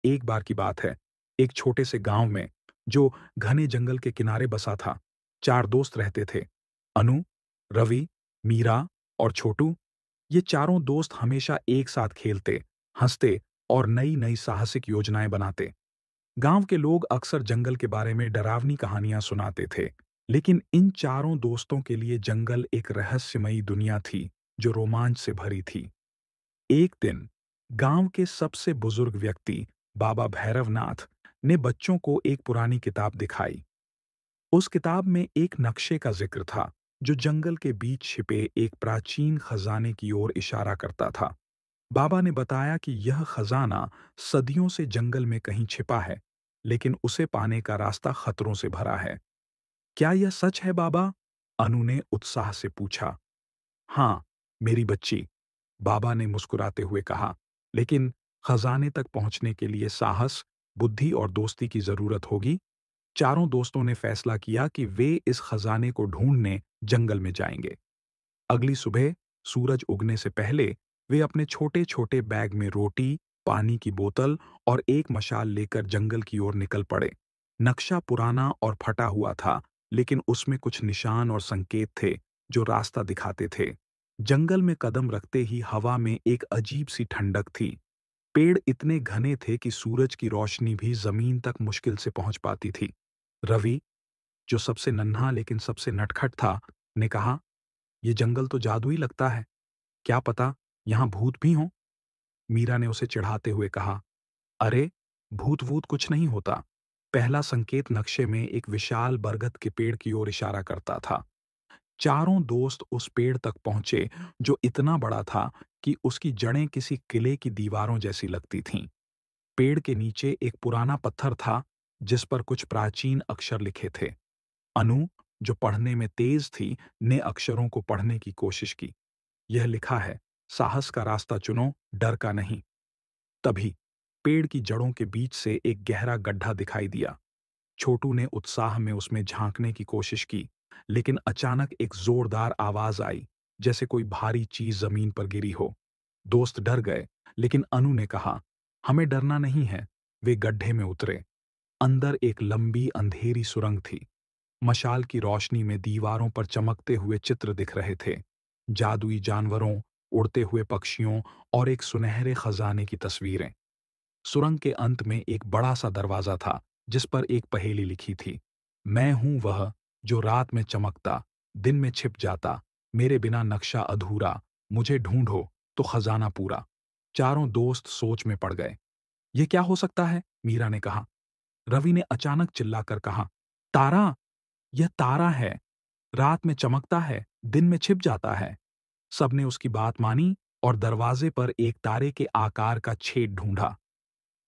एक बार की बात है, एक छोटे से गांव में, जो घने जंगल के किनारे बसा था, 4 दोस्त रहते थे। अनु, रवि, मीरा और छोटू। ये चारों दोस्त हमेशा एक साथ खेलते, हंसते और नई-नई साहसिक योजनाएं बनाते। गांव के लोग अक्सर जंगल के बारे में डरावनी कहानियां सुनाते थे, लेकिन इन चारों दोस्तों के लिए जंगल एक रहस्यमयी दुनिया थी, जो रोमांच से भरी थी। एक दिन गांव के सबसे बुजुर्ग व्यक्ति बाबा भैरवनाथ ने बच्चों को एक पुरानी किताब दिखाई। उस किताब में एक नक्शे का जिक्र था, जो जंगल के बीच छिपे एक प्राचीन खजाने की ओर इशारा करता था। बाबा ने बताया कि यह खजाना सदियों से जंगल में कहीं छिपा है, लेकिन उसे पाने का रास्ता खतरों से भरा है। क्या यह सच है बाबा? अनु ने उत्साह से पूछा। हाँ, मेरी बच्ची, बाबा ने मुस्कुराते हुए कहा, लेकिन खजाने तक पहुंचने के लिए साहस, बुद्धि और दोस्ती की जरूरत होगी। चारों दोस्तों ने फैसला किया कि वे इस खजाने को ढूंढने जंगल में जाएंगे। अगली सुबह सूरज उगने से पहले वे अपने छोटे-छोटे बैग में रोटी, पानी की बोतल और एक मशाल लेकर जंगल की ओर निकल पड़े। नक्शा पुराना और फटा हुआ था, लेकिन उसमें कुछ निशान और संकेत थे, जो रास्ता दिखाते थे। जंगल में कदम रखते ही हवा में एक अजीब सी ठंडक थी। पेड़ इतने घने थे कि सूरज की रोशनी भी जमीन तक मुश्किल से पहुंच पाती थी। रवि, जो सबसे नन्हा लेकिन सबसे नटखट था, ने कहा, "ये जंगल तो जादुई लगता है। क्या पता यहाँ भूत भी हों?" मीरा ने उसे चिढ़ाते हुए कहा, "अरे, भूत-वूत कुछ नहीं होता।" पहला संकेत नक्शे में एक विशाल बरगद के पेड़ की ओर इशारा करता था। चारों दोस्त उस पेड़ तक पहुंचे, जो इतना बड़ा था कि उसकी जड़ें किसी किले की दीवारों जैसी लगती थीं। पेड़ के नीचे एक पुराना पत्थर था, जिस पर कुछ प्राचीन अक्षर लिखे थे। अनु, जो पढ़ने में तेज थी, ने अक्षरों को पढ़ने की कोशिश की। यह लिखा है, साहस का रास्ता चुनो, डर का नहीं। तभी पेड़ की जड़ों के बीच से एक गहरा गड्ढा दिखाई दिया। छोटू ने उत्साह में उसमें झांकने की कोशिश की, लेकिन अचानक एक जोरदार आवाज आई, जैसे कोई भारी चीज जमीन पर गिरी हो। दोस्त डर गए, लेकिन अनु ने कहा, "हमें डरना नहीं है।" वे गड्ढे में उतरे। अंदर एक लंबी अंधेरी सुरंग थी। मशाल की रोशनी में दीवारों पर चमकते हुए चित्र दिख रहे थे, जादुई जानवरों, उड़ते हुए पक्षियों और एक सुनहरे खजाने की तस्वीरें। सुरंग के अंत में एक बड़ा सा दरवाजा था, जिस पर एक पहेली लिखी थी, "मैं हूं वह जो रात में चमकता, दिन में छिप जाता, मेरे बिना नक्शा अधूरा, मुझे ढूंढो तो खजाना पूरा।" चारों दोस्त सोच में पड़ गए। "यह क्या हो सकता है?" मीरा ने कहा। रवि ने अचानक चिल्लाकर कहा, "तारा! यह तारा है। रात में चमकता है, दिन में छिप जाता है।" सबने उसकी बात मानी और दरवाजे पर एक तारे के आकार का छेद ढूंढा।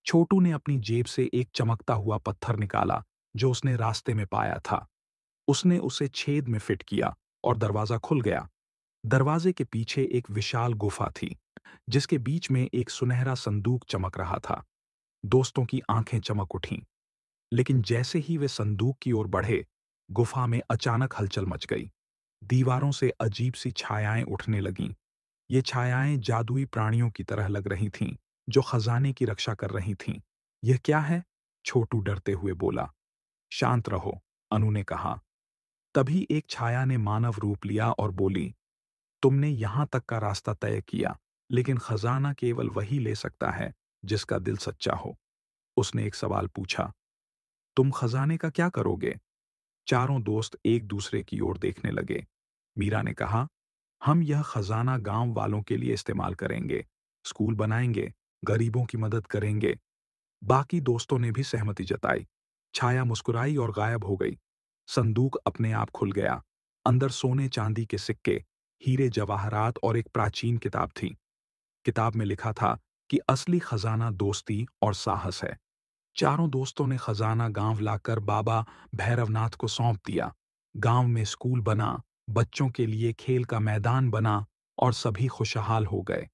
छोटू ने अपनी जेब से एक चमकता हुआ पत्थर निकाला, जो उसने रास्ते में पाया था। उसने उसे छेद में फिट किया और दरवाजा खुल गया। दरवाजे के पीछे एक विशाल गुफा थी, जिसके बीच में एक सुनहरा संदूक चमक रहा था। दोस्तों की आंखें चमक उठीं। लेकिन जैसे ही वे संदूक की ओर बढ़े, गुफा में अचानक हलचल मच गई। दीवारों से अजीब सी छायाएं उठने लगीं। ये छायाएं जादुई प्राणियों की तरह लग रही थीं, जो खजाने की रक्षा कर रही थीं। "यह क्या है?" छोटू डरते हुए बोला। "शांत रहो," अनु ने कहा। तभी एक छाया ने मानव रूप लिया और बोली, "तुमने यहां तक का रास्ता तय किया, लेकिन खजाना केवल वही ले सकता है, जिसका दिल सच्चा हो।" उसने एक सवाल पूछा, "तुम खजाने का क्या करोगे?" चारों दोस्त एक दूसरे की ओर देखने लगे। मीरा ने कहा, "हम यह खजाना गांव वालों के लिए इस्तेमाल करेंगे, स्कूल बनाएंगे, गरीबों की मदद करेंगे।" बाकी दोस्तों ने भी सहमति जताई। छाया मुस्कुराई और गायब हो गई। संदूक अपने आप खुल गया। अंदर सोने चांदी के सिक्के, हीरे जवाहरात और एक प्राचीन किताब थी। किताब में लिखा था कि असली खजाना दोस्ती और साहस है। चारों दोस्तों ने खजाना गांव लाकर बाबा भैरवनाथ को सौंप दिया। गांव में स्कूल बना, बच्चों के लिए खेल का मैदान बना और सभी खुशहाल हो गए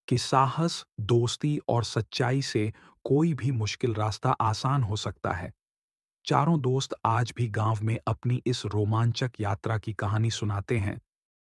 कि साहस, दोस्ती और सच्चाई से कोई भी मुश्किल रास्ता आसान हो सकता है। चारों दोस्त आज भी गांव में अपनी इस रोमांचक यात्रा की कहानी सुनाते हैं